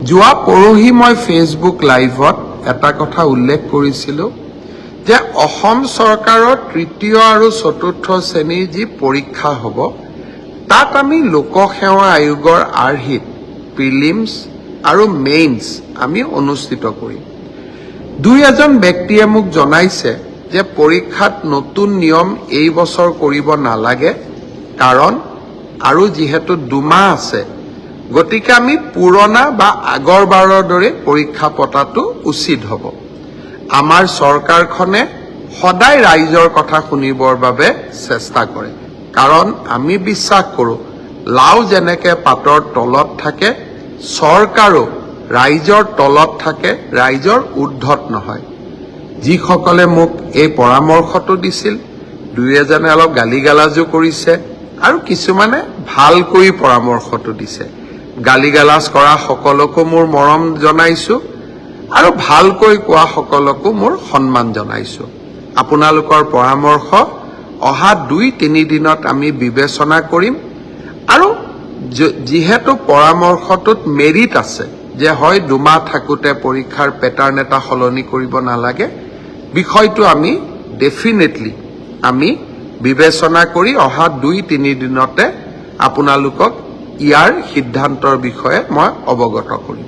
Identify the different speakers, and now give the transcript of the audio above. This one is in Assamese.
Speaker 1: যোৱা পৰহি মই ফেচবুক লাইভত এটা কথা উল্লেখ কৰিছিলোঁ যে অসম চৰকাৰৰ তৃতীয় আৰু চতুৰ্থ শ্ৰেণীৰ যি পৰীক্ষা হ'ব তাত আমি লোকসেৱা আয়োগৰ আৰ্হিত প্ৰিলিমছ আৰু মেইনছ আমি অনুষ্ঠিত কৰিম। দুই এজন ব্যক্তিয়ে মোক জনাইছে যে পৰীক্ষাত নতুন নিয়ম এই বছৰ কৰিব নালাগে, কাৰণ আৰু যিহেতু 2 মাহ আছে, গতিকে আমি পুৰণা বা আগৰবাৰৰ দৰে পৰীক্ষা পতাটো উচিত হ'ব। আমাৰ চৰকাৰখনে সদায় ৰাইজৰ কথা শুনিবৰ বাবে চেষ্টা কৰে, কাৰণ আমি বিশ্বাস কৰোঁ লাও যেনেকৈ পাতৰ তলত থাকে, চৰকাৰো ৰাইজৰ তলত থাকে, ৰাইজৰ ঊৰ্ধত নহয়। যিসকলে মোক এই পৰামৰ্শটো দিছিল, দুই এজনে অলপ গালি গালাজো কৰিছে আৰু কিছুমানে ভালকৈ পৰামৰ্শটো দিছে। গালি গালাজ কৰা সকলকো মোৰ মৰম জনাইছোঁ আৰু ভালকৈ কোৱা সকলকো মোৰ সন্মান জনাইছোঁ। আপোনালোকৰ পৰামৰ্শ অহা 2-3 দিনত আমি বিবেচনা কৰিম আৰু যিহেতু পৰামৰ্শটোত মেৰিট আছে যে হয় 2 মাহ থাকোঁতে পৰীক্ষাৰ পেটাৰ্ণ এটা সলনি কৰিব নালাগে, বিষয়টো আমি ডেফিনেটলি আমি বিবেচনা কৰি অহা 2-3 দিনতে আপোনালোকক ইয়াৰ সিদ্ধান্তৰ বিষয়ে মই অৱগত কৰিম।